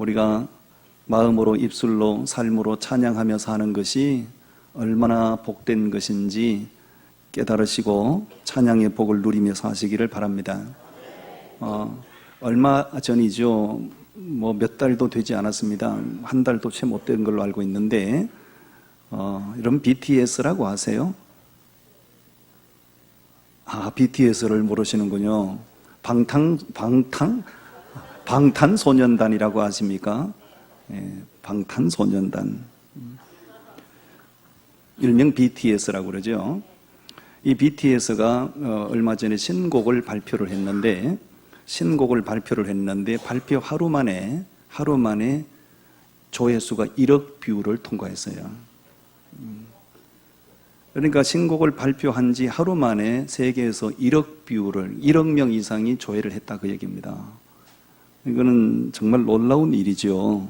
우리가 마음으로 입술로 삶으로 찬양하며 사는 것이 얼마나 복된 것인지 깨달으시고 찬양의 복을 누리며 사시기를 바랍니다. 얼마 전이죠. 몇 달도 되지 않았습니다. 한 달도 채 못 된 걸로 알고 있는데 이런 BTS라고 아세요? BTS를 모르시는군요. 방탄소년단이라고 아십니까? 방탄소년단. 일명 BTS라고 그러죠. 이 BTS가 얼마 전에 신곡을 발표를 했는데 발표 하루 만에 조회수가 1억 뷰를 통과했어요. 그러니까 신곡을 발표한 지 하루 만에 세계에서 1억 명 이상이 조회를 했다 그 얘기입니다. 이거는 정말 놀라운 일이죠.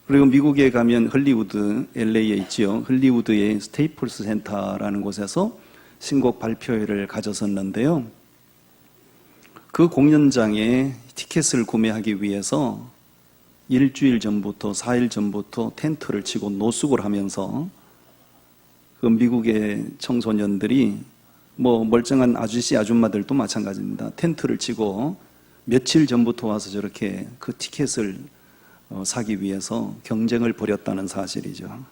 그리고 미국에 가면 헐리우드, LA에 있죠. 헐리우드의 스테이플스 센터라는 곳에서 신곡 발표회를 가졌었는데요. 그 공연장에 티켓을 구매하기 위해서 일주일 전부터 4일 전부터 텐트를 치고 노숙을 하면서 그 미국의 청소년들이 멀쩡한 아저씨 아줌마들도 마찬가지입니다. 텐트를 치고 며칠 전부터 와서 저렇게 그 티켓을 사기 위해서 경쟁을 벌였다는 사실이죠.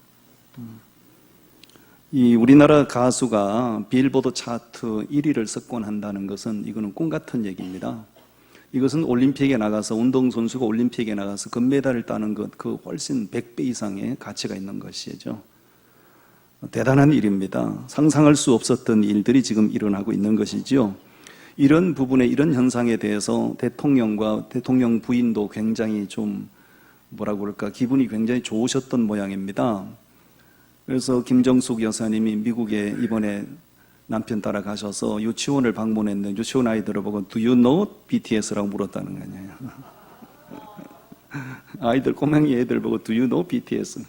이 우리나라 가수가 빌보드 차트 1위를 석권한다는 것은 이거는 꿈 같은 얘기입니다. 이것은 올림픽에 나가서 운동선수가 올림픽에 나가서 금메달을 따는 것 그 훨씬 100배 이상의 가치가 있는 것이죠. 대단한 일입니다. 상상할 수 없었던 일들이 지금 일어나고 있는 것이죠. 이런 부분에 이런 현상에 대해서 대통령과 대통령 부인도 굉장히 좀 기분이 굉장히 좋으셨던 모양입니다. 그래서 김정숙 여사님이 미국에 이번에 남편 따라 가셔서 유치원을 방문했는데 유치원 아이들을 보고 Do you know BTS라고 물었다는 거 아니에요. 아이들 꼬맹이 애들 보고 Do you know BTS?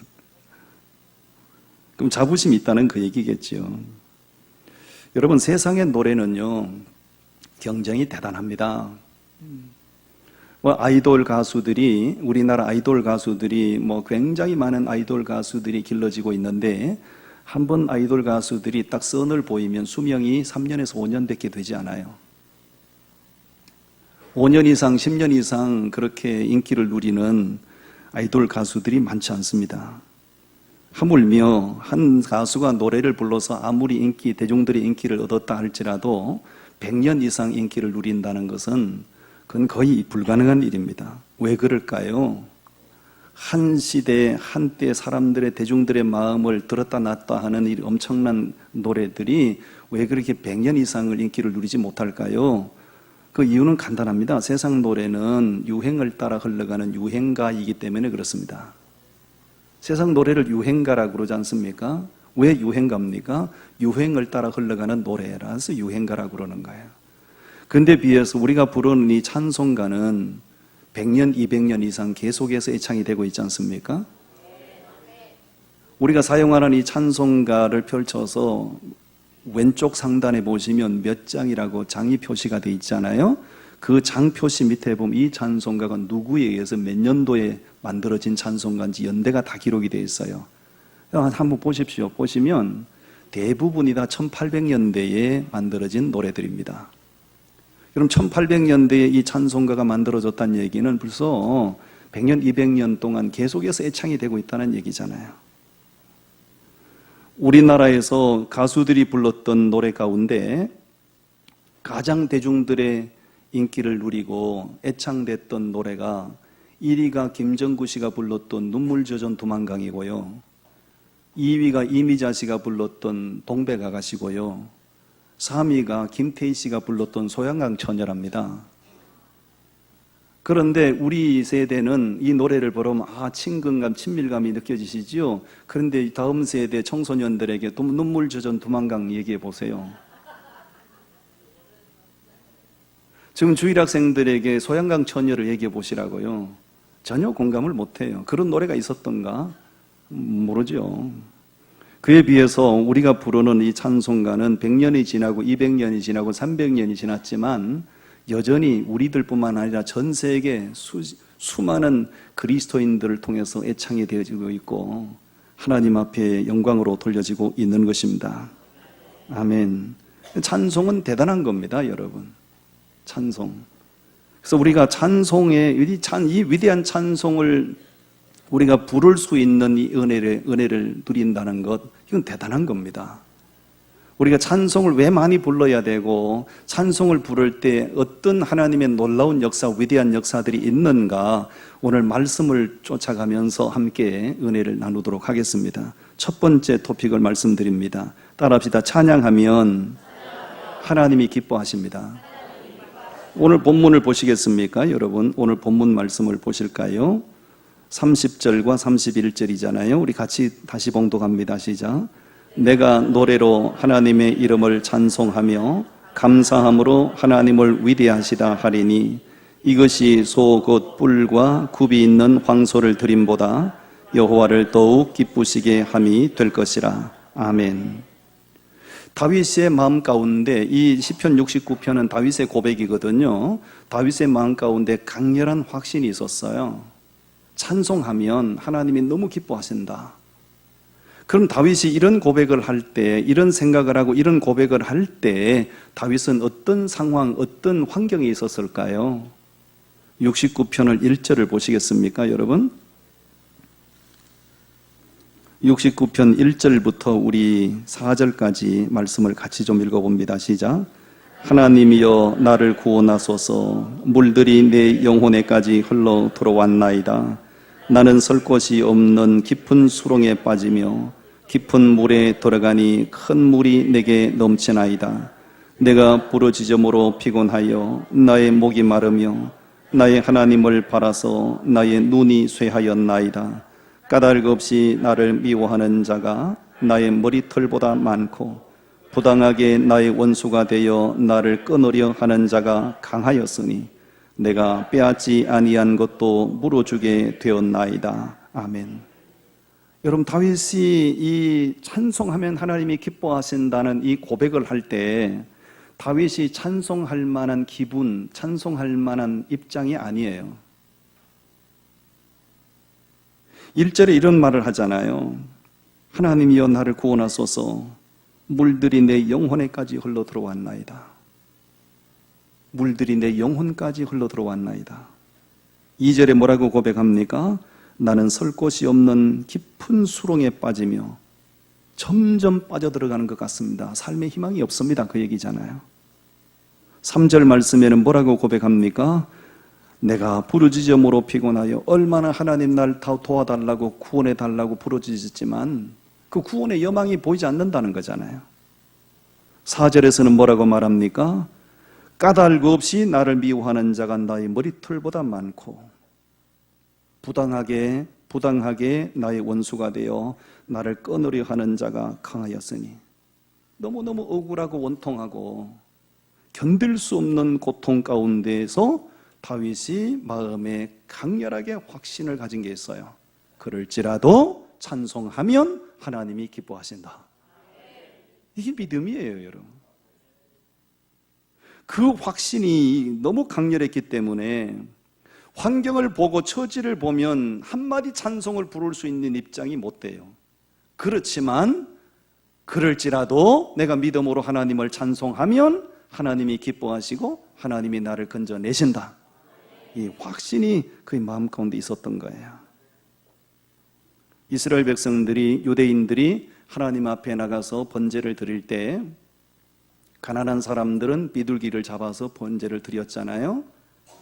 그럼 자부심이 있다는 그 얘기겠죠. 여러분, 세상의 노래는요 경쟁이 대단합니다. 아이돌 가수들이 우리나라 아이돌 가수들이 굉장히 많은 아이돌 가수들이 길러지고 있는데 한 번 아이돌 가수들이 딱 선을 보이면 수명이 3년에서 5년밖에 되지 않아요. 5년 이상 10년 이상 그렇게 인기를 누리는 아이돌 가수들이 많지 않습니다. 하물며 한 가수가 노래를 불러서 아무리 대중들의 인기를 얻었다 할지라도 100년 이상 인기를 누린다는 것은 그건 거의 불가능한 일입니다. 왜 그럴까요? 한 시대, 한때 사람들의, 대중들의 마음을 들었다 놨다 하는 이 엄청난 노래들이 왜 그렇게 100년 이상을 인기를 누리지 못할까요? 그 이유는 간단합니다. 세상 노래는 유행을 따라 흘러가는 유행가이기 때문에 그렇습니다. 세상 노래를 유행가라고 그러지 않습니까? 왜 유행가입니까? 유행을 따라 흘러가는 노래라서 유행가라고 그러는 거예요. 근데 비해서 우리가 부르는 이 찬송가는 100년, 200년 이상 계속해서 애창이 되고 있지 않습니까? 우리가 사용하는 이 찬송가를 펼쳐서 왼쪽 상단에 보시면 몇 장이라고 장이 표시가 되어 있잖아요. 그 장 표시 밑에 보면 이 찬송가가 누구에 의해서 몇 년도에 만들어진 찬송가인지 연대가 다 기록이 되어 있어요. 한번 보십시오. 보시면 대부분이 다 1800년대에 만들어진 노래들입니다. 그럼 1800년대에 이 찬송가가 만들어졌다는 얘기는 벌써 100년, 200년 동안 계속해서 애창이 되고 있다는 얘기잖아요. 우리나라에서 가수들이 불렀던 노래 가운데 가장 대중들의 인기를 누리고 애창됐던 노래가 1위가 김정구 씨가 불렀던 눈물 젖은 두만강이고요. 2위가 이미자 씨가 불렀던 동백아가씨고요. 3위가 김태희 씨가 불렀던 소양강 처녀랍니다. 그런데 우리 세대는 이 노래를 부르면 친근감, 친밀감이 느껴지시지요? 그런데 다음 세대 청소년들에게 눈물 젖은 두만강 얘기해 보세요. 지금 주일학생들에게 소양강 처녀를 얘기해 보시라고요. 전혀 공감을 못해요. 그런 노래가 있었던가? 모르죠. 그에 비해서 우리가 부르는 이 찬송가는 100년이 지나고 200년이 지나고 300년이 지났지만 여전히 우리들뿐만 아니라 전 세계 수많은 그리스도인들을 통해서 애창이 되어지고 있고 하나님 앞에 영광으로 돌려지고 있는 것입니다. 아멘. 찬송은 대단한 겁니다, 여러분. 찬송. 그래서 우리가 찬송의 이 위대한 찬송을 우리가 부를 수 있는 이 은혜를 누린다는 것, 이건 대단한 겁니다. 우리가 찬송을 왜 많이 불러야 되고 찬송을 부를 때 어떤 하나님의 놀라운 역사, 위대한 역사들이 있는가, 오늘 말씀을 쫓아가면서 함께 은혜를 나누도록 하겠습니다. 첫 번째 토픽을 말씀드립니다. 따라합시다. 찬양하면 하나님이 기뻐하십니다. 오늘 본문을 보시겠습니까? 여러분, 오늘 본문 말씀을 보실까요? 30절과 31절이잖아요. 우리 같이 다시 봉독합니다. 시작. 내가 노래로 하나님의 이름을 찬송하며 감사함으로 하나님을 위대하시다 하리니 이것이 소 곧 뿔과 굽이 있는 황소를 드림보다 여호와를 더욱 기쁘시게 함이 될 것이라. 아멘. 다윗의 마음 가운데 이 시편 69편은 다윗의 고백이거든요. 다윗의 마음 가운데 강렬한 확신이 있었어요. 찬송하면 하나님이 너무 기뻐하신다. 그럼 다윗이 이런 고백을 할 때, 이런 생각을 하고 이런 고백을 할 때 다윗은 어떤 상황, 어떤 환경에 있었을까요? 69편을 1절을 보시겠습니까, 여러분? 69편 1절부터 우리 4절까지 말씀을 같이 좀 읽어봅니다. 시작. 하나님이여 나를 구원하소서. 물들이 내 영혼에까지 흘러 들어왔나이다. 나는 설 곳이 없는 깊은 수렁에 빠지며 깊은 물에 들어가니 큰 물이 내게 넘치나이다. 내가 부르짖음으로 피곤하여 나의 목이 마르며 나의 하나님을 바라서 나의 눈이 쇠하였나이다. 까닭 없이 나를 미워하는 자가 나의 머리털보다 많고 부당하게 나의 원수가 되어 나를 끊으려 하는 자가 강하였으니 내가 빼앗지 아니한 것도 물어주게 되었나이다. 아멘. 여러분, 다윗이 이 찬송하면 하나님이 기뻐하신다는 이 고백을 할 때 다윗이 찬송할 만한 기분, 찬송할 만한 입장이 아니에요. 1절에 이런 말을 하잖아요. 하나님이여 나를 구원하소서. 물들이 내 영혼에까지 흘러 들어왔나이다. 물들이 내 영혼까지 흘러 들어왔나이다. 2절에 뭐라고 고백합니까? 나는 설 곳이 없는 깊은 수렁에 빠지며 점점 빠져들어가는 것 같습니다. 삶에 희망이 없습니다. 그 얘기잖아요. 3절 말씀에는 뭐라고 고백합니까? 내가 부르짖음으로 피곤하여 얼마나 하나님 날 도와달라고 구원해달라고 부르짖었지만 그 구원의 여망이 보이지 않는다는 거잖아요. 4절에서는 뭐라고 말합니까? 까닭 없이 나를 미워하는 자가 나의 머리털보다 많고 부당하게 나의 원수가 되어 나를 끊으려 하는 자가 강하였으니 너무너무 억울하고 원통하고 견딜 수 없는 고통 가운데에서 다윗이 마음에 강렬하게 확신을 가진 게 있어요. 그럴지라도 찬송하면 하나님이 기뻐하신다. 이게 믿음이에요, 여러분. 그 확신이 너무 강렬했기 때문에 환경을 보고 처지를 보면 한마디 찬송을 부를 수 있는 입장이 못 돼요. 그렇지만 그럴지라도 내가 믿음으로 하나님을 찬송하면 하나님이 기뻐하시고 하나님이 나를 건져내신다. 이 확신이 그의 마음 가운데 있었던 거예요. 이스라엘 백성들이, 유대인들이 하나님 앞에 나가서 번제를 드릴 때 가난한 사람들은 비둘기를 잡아서 번제를 드렸잖아요.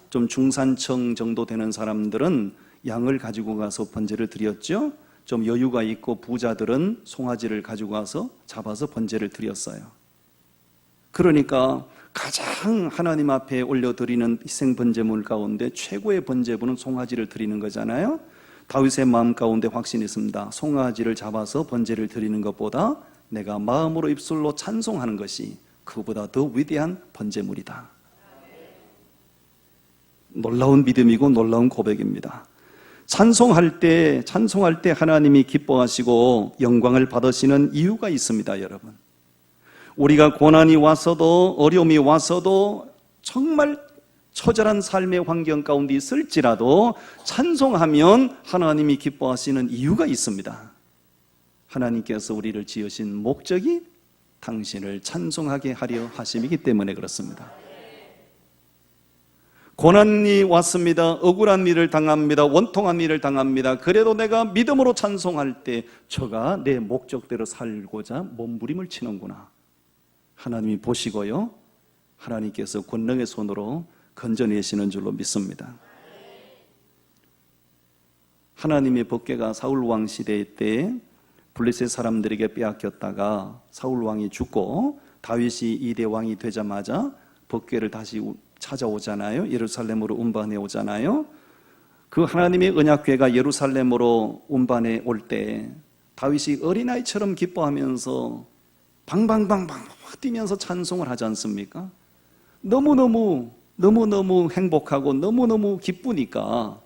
좀 중산층 정도 되는 사람들은 양을 가지고 가서 번제를 드렸죠. 좀 여유가 있고 부자들은 송아지를 가지고 와서 잡아서 번제를 드렸어요. 그러니까 가장 하나님 앞에 올려드리는 희생 번제물 가운데 최고의 번제물은 송아지를 드리는 거잖아요. 다윗의 마음 가운데 확신이 있습니다. 송아지를 잡아서 번제를 드리는 것보다 내가 마음으로 입술로 찬송하는 것이 그보다 더 위대한 번제물이다. 놀라운 믿음이고 놀라운 고백입니다. 찬송할 때 하나님이 기뻐하시고 영광을 받으시는 이유가 있습니다, 여러분. 우리가 고난이 와서도 어려움이 와서도 정말 처절한 삶의 환경 가운데 있을지라도 찬송하면 하나님이 기뻐하시는 이유가 있습니다. 하나님께서 우리를 지으신 목적이 당신을 찬송하게 하려 하심이기 때문에 그렇습니다. 고난이 왔습니다. 억울한 일을 당합니다. 원통한 일을 당합니다. 그래도 내가 믿음으로 찬송할 때 저가 내 목적대로 살고자 몸부림을 치는구나. 하나님이 보시고요, 하나님께서 권능의 손으로 건져내시는 줄로 믿습니다. 하나님의 법궤가 사울왕 시대 때 블레셋 사람들에게 빼앗겼다가 사울왕이 죽고 다윗이 2대 왕이 되자마자 법궤를 다시 찾아오잖아요. 예루살렘으로 운반해 오잖아요. 그 하나님의 언약궤가 예루살렘으로 운반해 올 때 다윗이 어린아이처럼 기뻐하면서 방방방방 뛰면서 찬송을 하지 않습니까? 너무너무 행복하고 너무너무 기쁘니까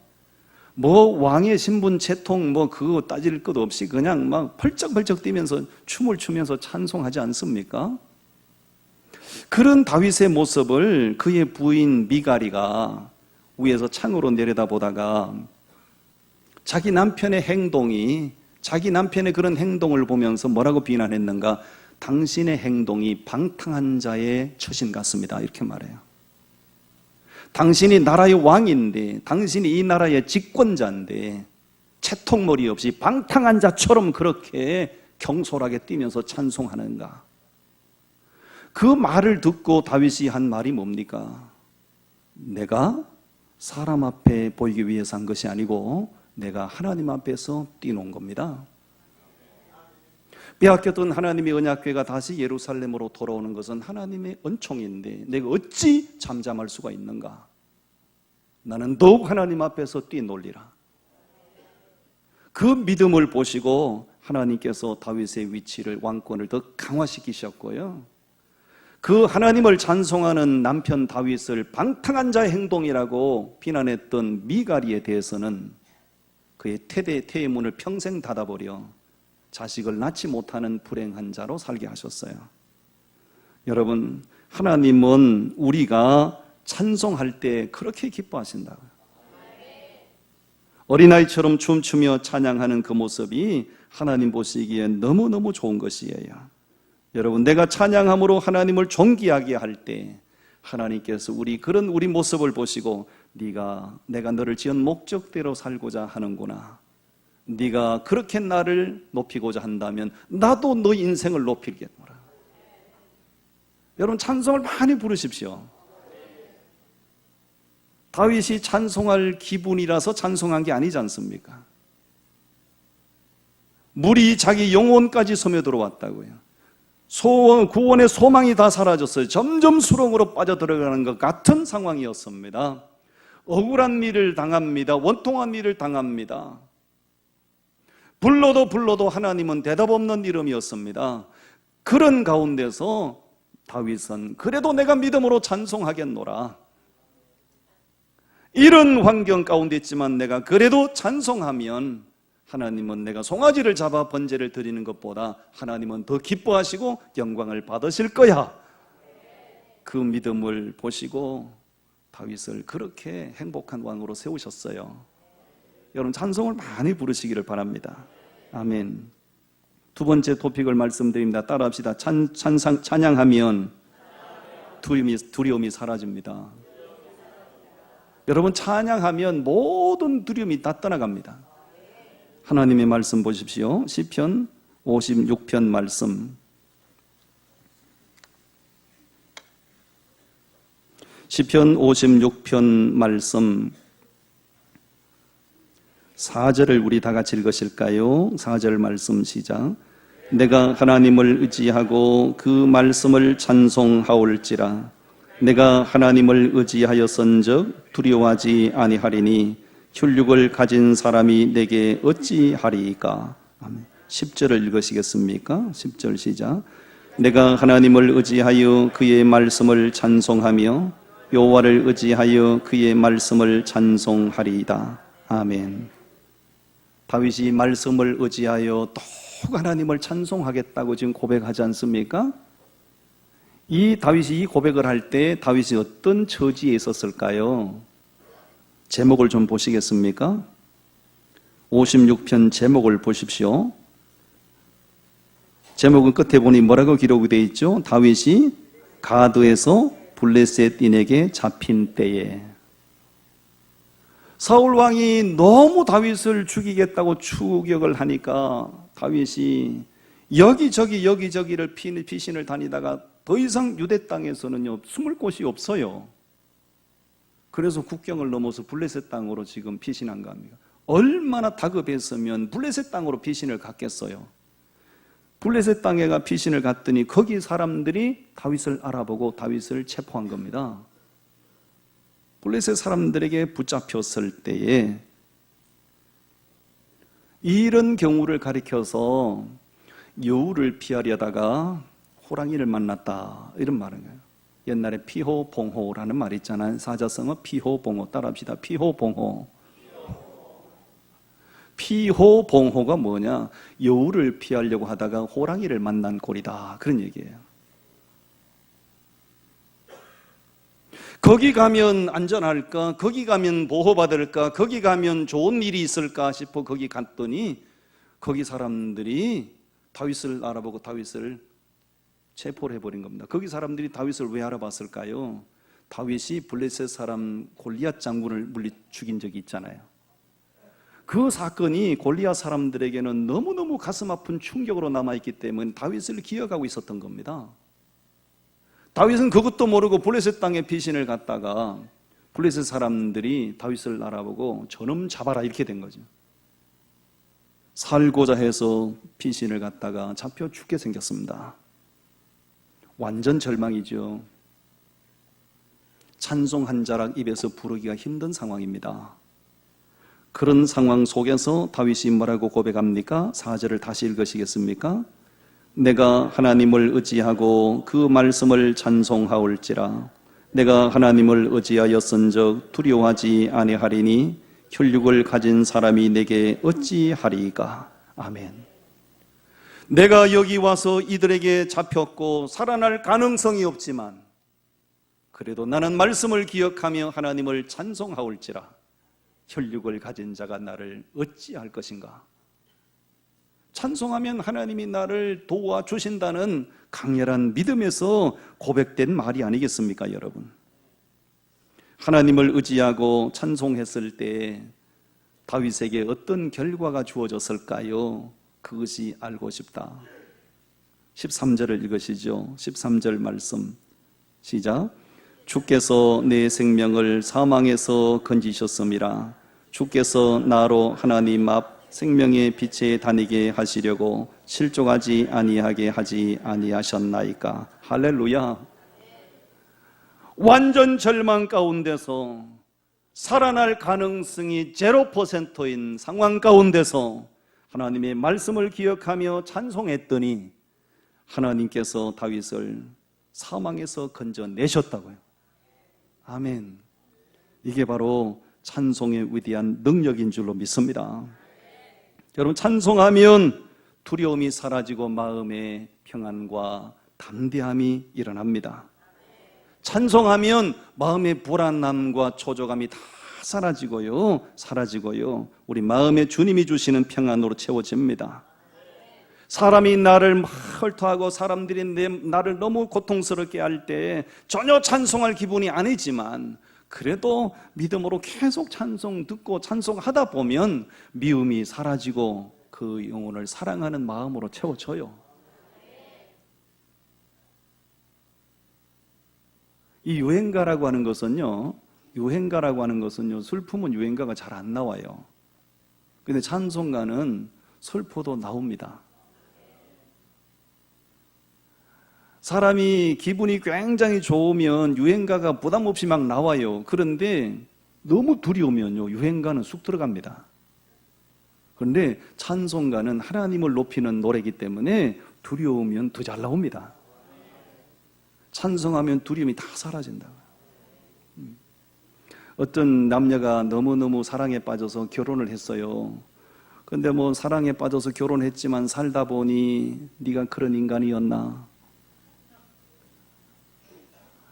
뭐 왕의 신분 채통 뭐 그거 따질 것 없이 그냥 막 펄쩍펄쩍 뛰면서 춤을 추면서 찬송하지 않습니까? 그런 다윗의 모습을 그의 부인 미갈이가 위에서 창으로 내려다보다가 자기 남편의 그런 행동을 보면서 뭐라고 비난했는가? 당신의 행동이 방탕한 자의 처신 같습니다. 이렇게 말해요. 당신이 나라의 왕인데, 당신이 이 나라의 집권자인데 채통머리 없이 방탕한 자처럼 그렇게 경솔하게 뛰면서 찬송하는가? 그 말을 듣고 다윗이 한 말이 뭡니까? 내가 사람 앞에 보이기 위해서 한 것이 아니고 내가 하나님 앞에서 뛰놓은 겁니다. 빼앗겼던 하나님의 언약궤가 다시 예루살렘으로 돌아오는 것은 하나님의 은총인데 내가 어찌 잠잠할 수가 있는가? 나는 더욱 하나님 앞에서 뛰놀리라. 그 믿음을 보시고 하나님께서 다윗의 위치를, 왕권을 더 강화시키셨고요, 그 하나님을 찬송하는 남편 다윗을 방탕한 자의 행동이라고 비난했던 미갈이에 대해서는 그의 태의 문을 평생 닫아버려 자식을 낳지 못하는 불행한 자로 살게 하셨어요. 여러분, 하나님은 우리가 찬송할 때 그렇게 기뻐하신다고요. 어린아이처럼 춤추며 찬양하는 그 모습이 하나님 보시기에 너무너무 좋은 것이에요. 여러분, 내가 찬양함으로 하나님을 존귀하게 할 때 하나님께서 그런 우리 모습을 보시고 내가 너를 지은 목적대로 살고자 하는구나, 네가 그렇게 나를 높이고자 한다면 나도 너 인생을 높이겠노라. 여러분, 찬송을 많이 부르십시오. 다윗이 찬송할 기분이라서 찬송한 게 아니지 않습니까? 물이 자기 영혼까지 스며들어왔다고요. 구원의 소망이 다 사라졌어요. 점점 수렁으로 빠져들어가는 것 같은 상황이었습니다. 억울한 일을 당합니다. 원통한 일을 당합니다. 불러도 하나님은 대답 없는 이름이었습니다. 그런 가운데서 다윗은 그래도 내가 믿음으로 찬송하겠노라. 이런 환경 가운데 있지만 내가 그래도 찬송하면 하나님은 내가 송아지를 잡아 번제를 드리는 것보다 하나님은 더 기뻐하시고 영광을 받으실 거야. 그 믿음을 보시고 다윗을 그렇게 행복한 왕으로 세우셨어요. 여러분, 찬송을 많이 부르시기를 바랍니다. 아멘. 두 번째 토픽을 말씀드립니다. 따라합시다. 찬양하면 두려움이 사라집니다. 여러분, 찬양하면 모든 두려움이 다 떠나갑니다. 하나님의 말씀 보십시오. 시편 56편 말씀. 시편 56편 말씀 4절을 우리 다 같이 읽으실까요? 4절 말씀 시작. 내가 하나님을 의지하고 그 말씀을 찬송하올지라. 내가 하나님을 의지하였은즉 두려워하지 아니하리니 혈육을 가진 사람이 내게 어찌하리이까. 아멘. 10절을 읽으시겠습니까? 10절 시작. 내가 하나님을 의지하여 그의 말씀을 찬송하며 여호와를 의지하여 그의 말씀을 찬송하리이다. 아멘. 다윗이 말씀을 의지하여 또 하나님을 찬송하겠다고 지금 고백하지 않습니까? 이 다윗이 이 고백을 할 때 다윗이 어떤 처지에 있었을까요? 제목을 좀 보시겠습니까? 56편 제목을 보십시오. 제목은 끝에 보니 뭐라고 기록이 되어 있죠? 다윗이 가드에서 블레셋인에게 잡힌 때에. 사울 왕이 너무 다윗을 죽이겠다고 추격을 하니까 다윗이 여기저기를 피신을 다니다가 더 이상 유대 땅에서는요 숨을 곳이 없어요. 그래서 국경을 넘어서 블레셋 땅으로 지금 피신한 겁니다. 얼마나 다급했으면 블레셋 땅으로 피신을 갔겠어요. 블레셋 땅에 가 피신을 갔더니 거기 사람들이 다윗을 알아보고 다윗을 체포한 겁니다. 블레셋 사람들에게 붙잡혔을 때에 이런 경우를 가리켜서 여우를 피하려다가 호랑이를 만났다 이런 말인 거예요. 옛날에 피호봉호라는 말이 있잖아요. 사자성어 피호봉호 따라합시다. 피호봉호. 피호봉호가 뭐냐? 여우를 피하려고 하다가 호랑이를 만난 꼴이다 그런 얘기예요. 거기 가면 안전할까? 거기 가면 보호받을까? 거기 가면 좋은 일이 있을까 싶어 거기 갔더니 거기 사람들이 다윗을 알아보고 다윗을 체포를 해버린 겁니다. 거기 사람들이 다윗을 왜 알아봤을까요? 다윗이 블레셋 사람 골리앗 장군을 물리 죽인 적이 있잖아요. 그 사건이 골리앗 사람들에게는 너무너무 가슴 아픈 충격으로 남아있기 때문에 다윗을 기억하고 있었던 겁니다. 다윗은 그것도 모르고 블레셋 땅에 피신을 갔다가 블레셋 사람들이 다윗을 알아보고 저놈 잡아라 이렇게 된 거죠. 살고자 해서 피신을 갔다가 잡혀 죽게 생겼습니다. 완전 절망이죠. 찬송 한 자락 입에서 부르기가 힘든 상황입니다. 그런 상황 속에서 다윗이 뭐라고 고백합니까? 4절을 다시 읽으시겠습니까? 내가 하나님을 의지하고 그 말씀을 찬송하올지라. 내가 하나님을 의지하였은즉 두려워하지 아니하리니 혈육을 가진 사람이 내게 어찌하리까. 아멘. 내가 여기 와서 이들에게 잡혔고 살아날 가능성이 없지만 그래도 나는 말씀을 기억하며 하나님을 찬송하올지라. 혈육을 가진 자가 나를 어찌할 것인가. 찬송하면 하나님이 나를 도와주신다는 강렬한 믿음에서 고백된 말이 아니겠습니까, 여러분? 하나님을 의지하고 찬송했을 때 다윗에게 어떤 결과가 주어졌을까요? 그것이 알고 싶다. 13절을 읽으시죠. 13절 말씀 시작. 주께서 내 생명을 사망에서 건지셨음이라. 주께서 나로 하나님 앞 생명의 빛에 다니게 하시려고 실족하지 아니하게 하지 아니하셨나이까. 할렐루야. 완전 절망 가운데서 살아날 가능성이 0%인 상황 가운데서 하나님의 말씀을 기억하며 찬송했더니 하나님께서 다윗을 사망에서 건져내셨다고요. 아멘. 이게 바로 찬송의 위대한 능력인 줄로 믿습니다. 여러분, 찬송하면 두려움이 사라지고 마음의 평안과 담대함이 일어납니다. 찬송하면 마음의 불안함과 초조감이 다 사라지고요. 우리 마음에 주님이 주시는 평안으로 채워집니다. 사람이 나를 막 헐토하고 사람들이 나를 너무 고통스럽게 할 때 전혀 찬송할 기분이 아니지만 그래도 믿음으로 계속 찬송 듣고 찬송하다 보면 미움이 사라지고 그 영혼을 사랑하는 마음으로 채워져요. 이 유행가라고 하는 것은요, 슬픔은 유행가가 잘 안 나와요. 근데 찬송가는 슬퍼도 나옵니다. 사람이 기분이 굉장히 좋으면 유행가가 부담 없이 막 나와요. 그런데 너무 두려우면요, 유행가는 쑥 들어갑니다. 그런데 찬송가는 하나님을 높이는 노래이기 때문에 두려우면 더 잘 나옵니다. 찬송하면 두려움이 다 사라진다. 어떤 남녀가 너무너무 사랑에 빠져서 결혼을 했어요. 근데 뭐 사랑에 빠져서 결혼했지만 살다 보니 네가 그런 인간이었나?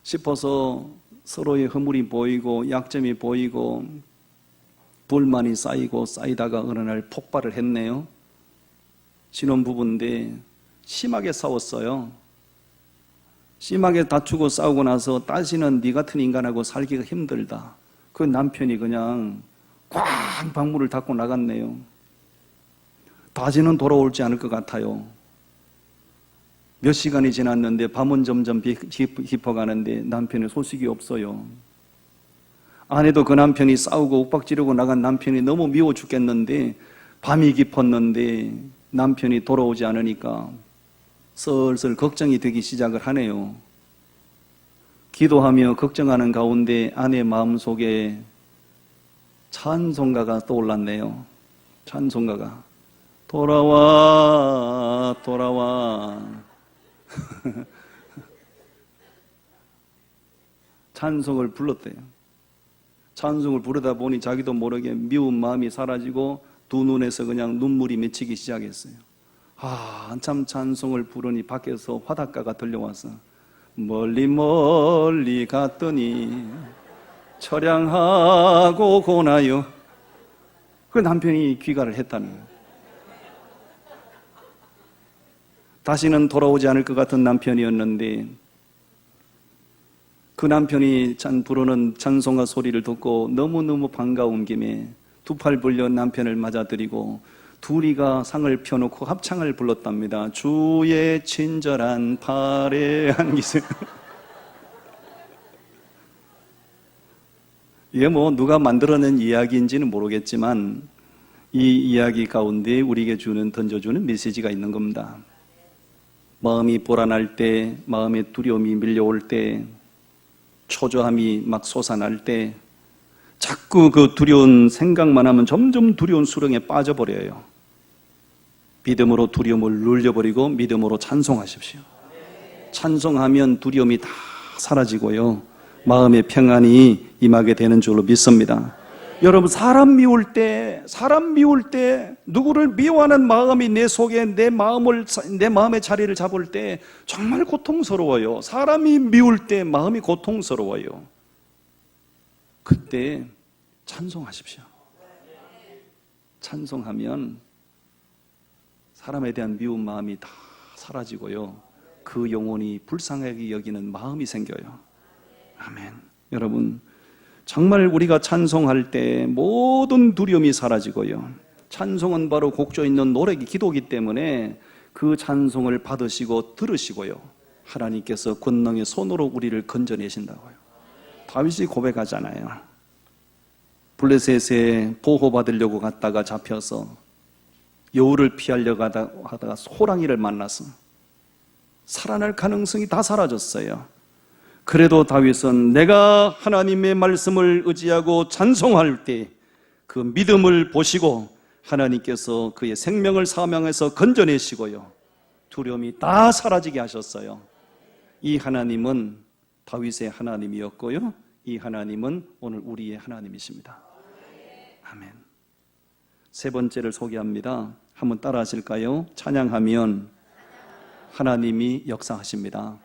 싶어서 서로의 허물이 보이고 약점이 보이고 불만이 쌓이고 쌓이다가 어느 날 폭발을 했네요. 신혼부부인데 심하게 싸웠어요. 심하게 다투고 싸우고 나서 다시는 네 같은 인간하고 살기가 힘들다. 그 남편이 그냥 꽝 방문을 닫고 나갔네요. 다시는 돌아올지 않을 것 같아요. 몇 시간이 지났는데 밤은 점점 깊어가는데 남편의 소식이 없어요. 아내도 그 남편이 싸우고 윽박지르고 나간 남편이 너무 미워 죽겠는데 밤이 깊었는데 남편이 돌아오지 않으니까 슬슬 걱정이 되기 시작을 하네요. 기도하며 걱정하는 가운데 아내 마음속에 찬송가가 떠올랐네요. 찬송가가 돌아와 돌아와 찬송을 불렀대요. 찬송을 부르다 보니 자기도 모르게 미운 마음이 사라지고 두 눈에서 그냥 눈물이 맺히기 시작했어요. 한참 찬송을 부르니 밖에서 화답가가 들려와서 멀리 멀리 갔더니 처량하고 고나요. 그 남편이 귀가를 했다는 거예요. 다시는 돌아오지 않을 것 같은 남편이었는데 그 남편이 부르는 찬송가 소리를 듣고 너무너무 반가운 김에 두 팔 벌려 남편을 맞아들이고 둘이가 상을 펴놓고 합창을 불렀답니다. 주의 친절한 팔에 안기세. 이게 누가 만들어낸 이야기인지는 모르겠지만 이 이야기 가운데 우리에게 던져주는 메시지가 있는 겁니다. 마음이 불안할 때, 마음의 두려움이 밀려올 때, 초조함이 막 솟아날 때 자꾸 그 두려운 생각만 하면 점점 두려운 수렁에 빠져버려요. 믿음으로 두려움을 눌려버리고 믿음으로 찬송하십시오. 찬송하면 두려움이 다 사라지고요. 마음의 평안이 임하게 되는 줄로 믿습니다. 여러분, 사람 미울 때 누구를 미워하는 마음이 내 속에 내 마음의 자리를 잡을 때 정말 고통스러워요. 사람이 미울 때 마음이 고통스러워요. 그때 찬송하십시오. 찬송하면 사람에 대한 미운 마음이 다 사라지고요. 그 영혼이 불쌍하게 여기는 마음이 생겨요. 아멘. 여러분, 정말 우리가 찬송할 때 모든 두려움이 사라지고요. 찬송은 바로 곡조 있는 노래기 기도기 때문에 그 찬송을 받으시고 들으시고요. 하나님께서 권능의 손으로 우리를 건져내신다고요. 다윗이 고백하잖아요. 블레셋에 보호받으려고 갔다가 잡혀서 여우를 피하려고 하다가 호랑이를 만나서 살아날 가능성이 다 사라졌어요. 그래도 다윗은 내가 하나님의 말씀을 의지하고 찬송할 때 그 믿음을 보시고 하나님께서 그의 생명을 사명해서 건져내시고요. 두려움이 다 사라지게 하셨어요. 이 하나님은 다윗의 하나님이었고요. 이 하나님은 오늘 우리의 하나님이십니다. 아멘. 세 번째를 소개합니다. 한번 따라 하실까요? 찬양하면 하나님이 역사하십니다.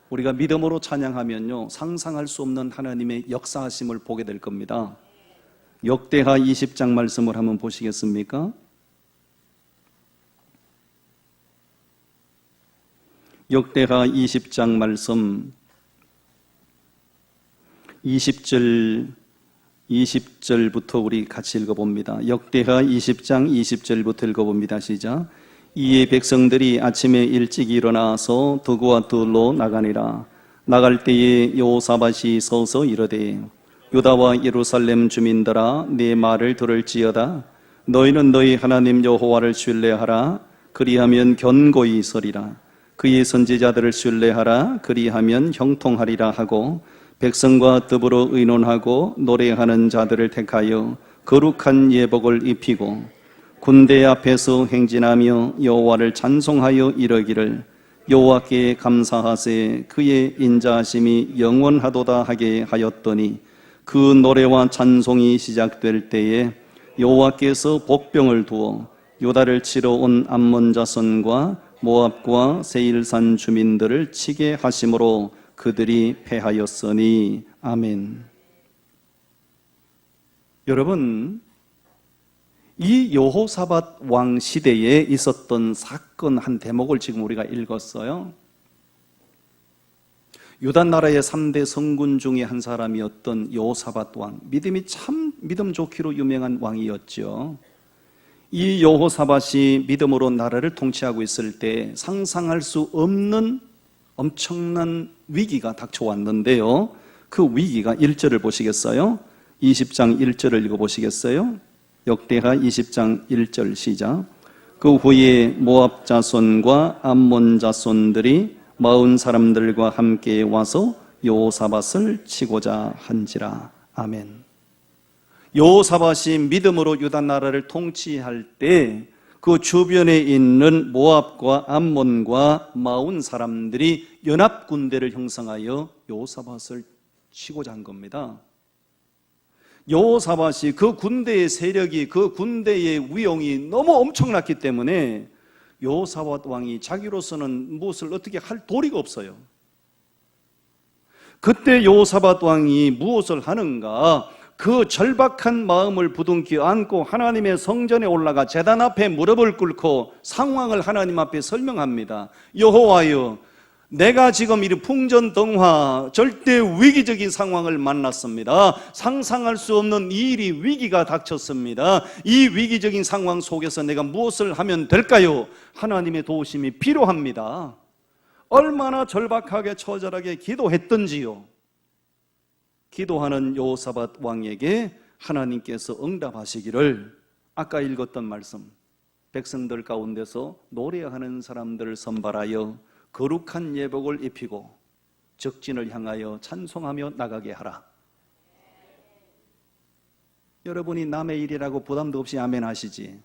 우리가 믿음으로 찬양하면요, 상상할 수 없는 하나님의 역사하심을 보게 될 겁니다. 역대하 20장 말씀을 한번 보시겠습니까? 역대하 20장 말씀 20절부터 우리 같이 읽어봅니다. 역대하 20장 20절부터 읽어봅니다. 시작. 이에 백성들이 아침에 일찍 일어나서 두구와 둘로 나가니라. 나갈 때에 여호사밧이 서서 이르되 유다와 예루살렘 주민들아 내 말을 들을지어다. 너희는 너희 하나님 여호와를 신뢰하라. 그리하면 견고히 서리라. 그의 선지자들을 신뢰하라. 그리하면 형통하리라 하고 백성과 더불어 의논하고 노래하는 자들을 택하여 거룩한 예복을 입히고 군대 앞에서 행진하며 여호와를 찬송하여 이르기를 여호와께 감사하세 그의 인자하심이 영원하도다 하게 하였더니 그 노래와 찬송이 시작될 때에 여호와께서 복병을 두어 유다를 치러 온 암몬 자손과 모압과 세일산 주민들을 치게 하심으로 그들이 패하였으니. 아멘. 여러분, 이 여호사밧 왕 시대에 있었던 사건 한 대목을 지금 우리가 읽었어요. 유다 나라의 3대 성군 중에 한 사람이었던 여호사밧 왕, 믿음이 참 믿음 좋기로 유명한 왕이었죠. 이 여호사밧이 믿음으로 나라를 통치하고 있을 때 상상할 수 없는 엄청난 위기가 닥쳐왔는데요. 그 위기가 1절을 보시겠어요? 20장 1절을 읽어보시겠어요? 역대하 20장 1절 시작. 그 후에 모압 자손과 암몬 자손들이 40 사람들과 함께 와서 여호사밧을 치고자 한지라. 아멘. 여호사밧이 믿음으로 유다 나라를 통치할 때 그 주변에 있는 모압과 암몬과 40 사람들이 연합 군대를 형성하여 여호사밧을 치고자 한 겁니다. 여호사밧이 그 군대의 세력이, 그 군대의 위용이 너무 엄청났기 때문에 여호사밧 왕이 자기로서는 무엇을 어떻게 할 도리가 없어요. 그때 여호사밧 왕이 무엇을 하는가? 그 절박한 마음을 부둥켜 안고 하나님의 성전에 올라가 제단 앞에 무릎을 꿇고 상황을 하나님 앞에 설명합니다. 여호와여, 내가 지금 이 풍전등화 절대 위기적인 상황을 만났습니다. 상상할 수 없는 이 일이 위기가 닥쳤습니다. 이 위기적인 상황 속에서 내가 무엇을 하면 될까요? 하나님의 도우심이 필요합니다. 얼마나 절박하게 처절하게 기도했던지요. 기도하는 여호사밧 왕에게 하나님께서 응답하시기를, 아까 읽었던 말씀, 백성들 가운데서 노래하는 사람들을 선발하여 거룩한 예복을 입히고 적진을 향하여 찬송하며 나가게 하라. 여러분이 남의 일이라고 부담도 없이 아멘 하시지.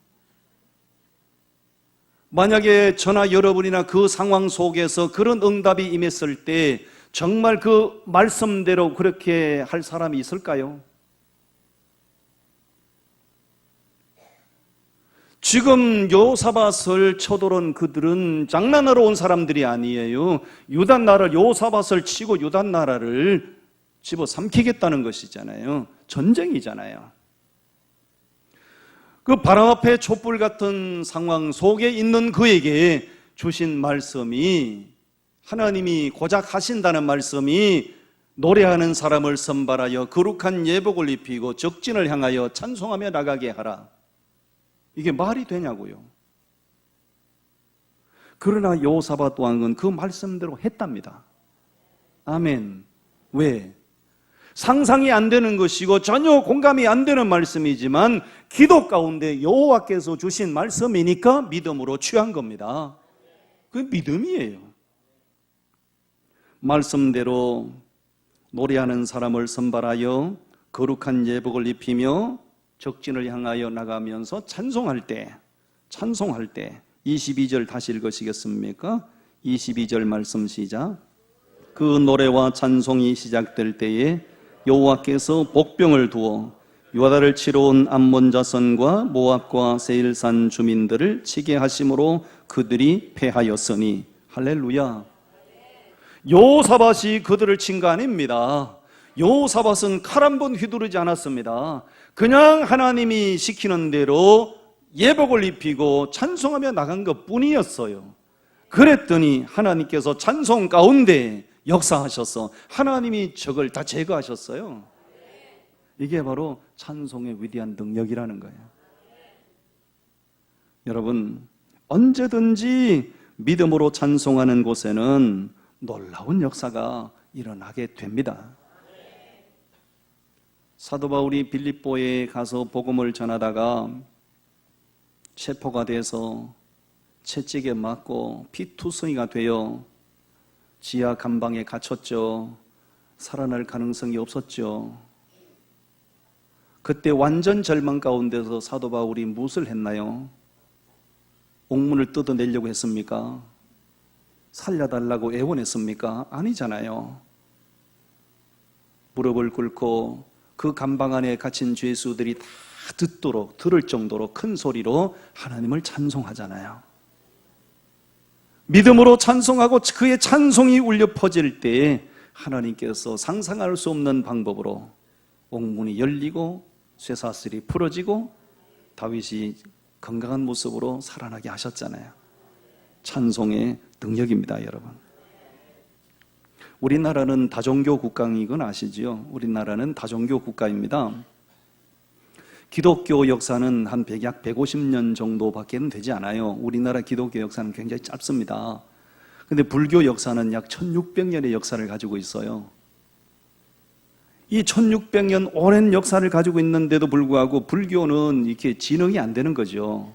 만약에 저나 여러분이나 그 상황 속에서 그런 응답이 임했을 때 정말 그 말씀대로 그렇게 할 사람이 있을까요? 지금 여호사밧을 쳐들은 그들은 장난하러 온 사람들이 아니에요. 유다 나라를, 여호사밧을 치고 유다 나라를 집어삼키겠다는 것이잖아요. 전쟁이잖아요. 그 바람 앞에 촛불 같은 상황 속에 있는 그에게 주신 말씀이, 하나님이 고작 하신다는 말씀이 노래하는 사람을 선발하여 거룩한 예복을 입히고 적진을 향하여 찬송하며 나가게 하라. 이게 말이 되냐고요. 그러나 여호사밧 왕은 그 말씀대로 했답니다. 아멘. 왜? 상상이 안 되는 것이고 전혀 공감이 안 되는 말씀이지만 기도 가운데 여호와께서 주신 말씀이니까 믿음으로 취한 겁니다. 그게 믿음이에요. 말씀대로 노래하는 사람을 선발하여 거룩한 예복을 입히며 적진을 향하여 나가면서 찬송할 때 22절 다시 읽으시겠습니까? 22절 말씀 시작. 그 노래와 찬송이 시작될 때에 여호와께서 복병을 두어 유다를 치러 온 암몬 자손과 모압과 세일산 주민들을 치게 하심으로 그들이 패하였으니. 할렐루야. 여호사밧이 그들을 친 거 아닙니다. 여호사밧은 칼 한 번 휘두르지 않았습니다. 그냥 하나님이 시키는 대로 예복을 입히고 찬송하며 나간 것 뿐이었어요. 그랬더니 하나님께서 찬송 가운데 역사하셔서 하나님이 적을 다 제거하셨어요. 이게 바로 찬송의 위대한 능력이라는 거예요. 여러분, 언제든지 믿음으로 찬송하는 곳에는 놀라운 역사가 일어나게 됩니다. 사도 바울이 빌립보에 가서 복음을 전하다가 체포가 돼서 채찍에 맞고 피투성이가 되어 지하 감방에 갇혔죠. 살아날 가능성이 없었죠. 그때 완전 절망 가운데서 사도 바울이 무엇을 했나요? 옥문을 뜯어내려고 했습니까? 살려달라고 애원했습니까? 아니잖아요. 무릎을 꿇고 그 감방 안에 갇힌 죄수들이 다 들을 정도로 큰 소리로 하나님을 찬송하잖아요. 믿음으로 찬송하고 그의 찬송이 울려 퍼질 때 하나님께서 상상할 수 없는 방법으로 옥문이 열리고 쇠사슬이 풀어지고 다윗이 건강한 모습으로 살아나게 하셨잖아요. 찬송의 능력입니다, 여러분. 우리나라는 다종교 국가인 건 아시지요? 우리나라는 다종교 국가입니다. 기독교 역사는 한 약 150년 정도밖에 되지 않아요. 우리나라 기독교 역사는 굉장히 짧습니다. 근데 불교 역사는 약 1600년의 역사를 가지고 있어요. 이 1600년 오랜 역사를 가지고 있는데도 불구하고 불교는 이렇게 진흥이 안 되는 거죠.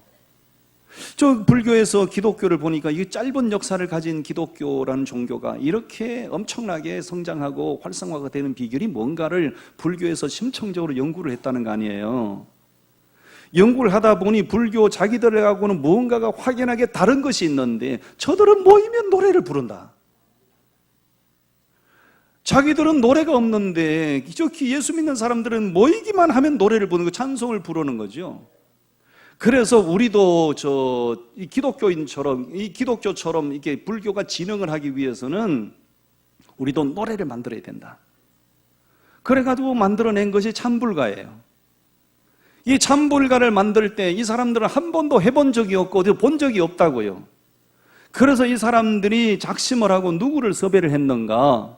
저 불교에서 기독교를 보니까 이 짧은 역사를 가진 기독교라는 종교가 이렇게 엄청나게 성장하고 활성화가 되는 비결이 뭔가를 불교에서 심층적으로 연구를 했다는 거 아니에요. 연구를 하다 보니 불교 자기들하고는 뭔가가 확연하게 다른 것이 있는데 저들은 모이면 노래를 부른다. 자기들은 노래가 없는데 예수 믿는 사람들은 모이기만 하면 노래를 부르는 거, 찬송을 부르는 거죠. 그래서 우리도 이 기독교처럼 이게 불교가 진흥을 하기 위해서는 우리도 노래를 만들어야 된다. 그래가지고 만들어낸 것이 참불가예요. 이 참불가를 만들 때 이 사람들은 한 번도 해본 적이 없고 본 적이 없다고요. 그래서 이 사람들이 작심을 하고 누구를 섭외를 했는가?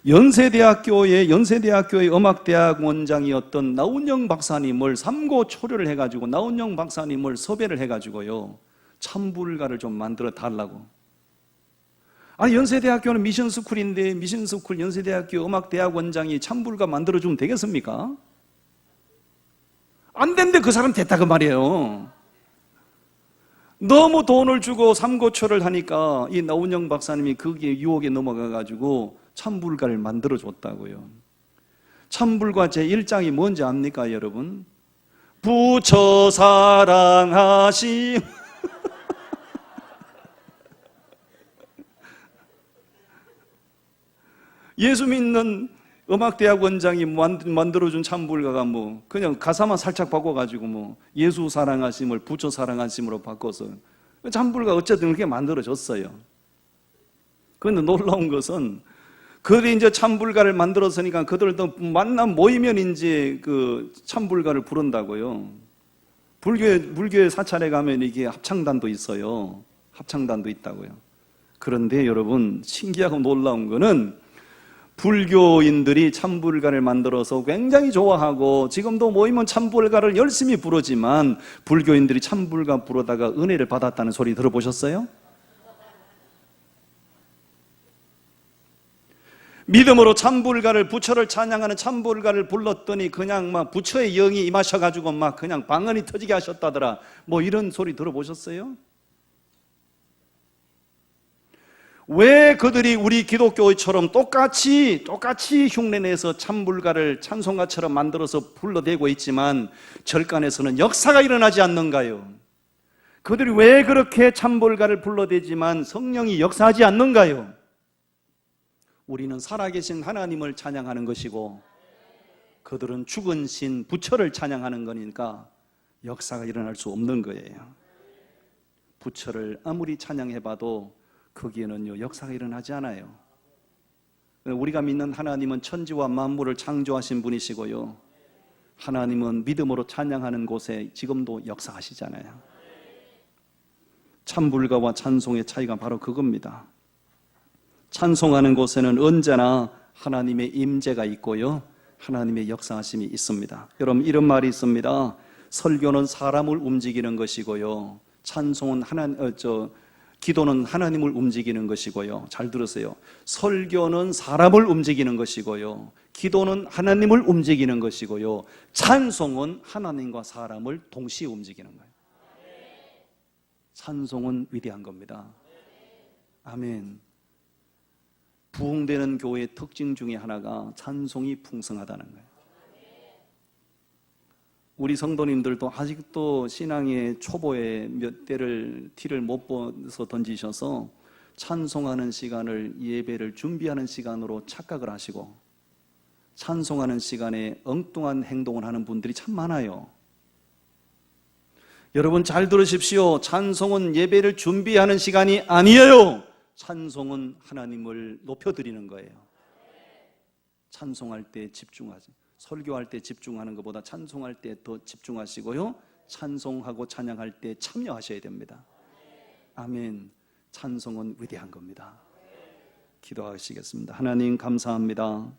연세대학교의 음악대학 원장이었던 나운영 박사님을 삼고초려를 해가지고 나운영 박사님을 섭외를 해가지고요, 참불가를 좀 만들어 달라고. 아니, 연세대학교는 미션스쿨인데 미션스쿨 연세대학교 음악대학 원장이 참불가 만들어주면 되겠습니까? 안 된대. 그 사람 됐다 그 말이에요. 너무 돈을 주고 삼고초를 하니까 이 나운영 박사님이 거기에 유혹에 넘어가가지고 참불가를 만들어줬다고요. 참불가 제1장이 뭔지 압니까, 여러분? 부처 사랑하심. 예수 믿는 음악대학 원장이 만들어준 참불가가 그냥 가사만 살짝 바꿔가지고 예수 사랑하심을 부처 사랑하심으로 바꿔서 참불가 어쨌든 그렇게 만들어졌어요. 그런데 놀라운 것은 그들이 이제 참불가를 만들었으니까 그들도 모이면 이제 그 참불가를 부른다고요. 불교의 사찰에 가면 이게 합창단도 있어요. 합창단도 있다고요. 그런데 여러분, 신기하고 놀라운 거는 불교인들이 참불가를 만들어서 굉장히 좋아하고 지금도 모이면 참불가를 열심히 부르지만 불교인들이 참불가 부르다가 은혜를 받았다는 소리 들어보셨어요? 믿음으로 참불가를, 부처를 찬양하는 참불가를 불렀더니 그냥 부처의 영이 임하셔가지고 그냥 방언이 터지게 하셨다더라, 이런 소리 들어보셨어요? 왜 그들이 우리 기독교처럼 똑같이 흉내내서 참불가를 찬송가처럼 만들어서 불러대고 있지만 절간에서는 역사가 일어나지 않는가요? 그들이 왜 그렇게 참불가를 불러대지만 성령이 역사하지 않는가요? 우리는 살아계신 하나님을 찬양하는 것이고 그들은 죽은 신 부처를 찬양하는 거니까 역사가 일어날 수 없는 거예요. 부처를 아무리 찬양해봐도 거기에는요, 역사가 일어나지 않아요. 우리가 믿는 하나님은 천지와 만물을 창조하신 분이시고요, 하나님은 믿음으로 찬양하는 곳에 지금도 역사하시잖아요. 참불가와 찬송의 차이가 바로 그겁니다. 찬송하는 곳에는 언제나 하나님의 임재가 있고요, 하나님의 역사하심이 있습니다. 여러분, 이런 말이 있습니다. 설교는 사람을 움직이는 것이고요, 찬송은 기도는 하나님을 움직이는 것이고요. 잘 들으세요. 설교는 사람을 움직이는 것이고요, 기도는 하나님을 움직이는 것이고요, 찬송은 하나님과 사람을 동시에 움직이는 거예요. 찬송은 위대한 겁니다. 아멘. 부흥되는 교회의 특징 중에 하나가 찬송이 풍성하다는 거예요. 우리 성도님들도 아직도 신앙의 초보에 몇 대를 티를 못 벗어 던지셔서 찬송하는 시간을, 예배를 준비하는 시간으로 착각을 하시고 찬송하는 시간에 엉뚱한 행동을 하는 분들이 참 많아요. 여러분 잘 들으십시오. 찬송은 예배를 준비하는 시간이 아니에요. 찬송은 하나님을 높여드리는 거예요. 찬송할 때 집중하지. 설교할 때 집중하는 것보다 찬송할 때 더 집중하시고요. 찬송하고 찬양할 때 참여하셔야 됩니다. 아멘. 찬송은 위대한 겁니다. 기도하시겠습니다. 하나님 감사합니다.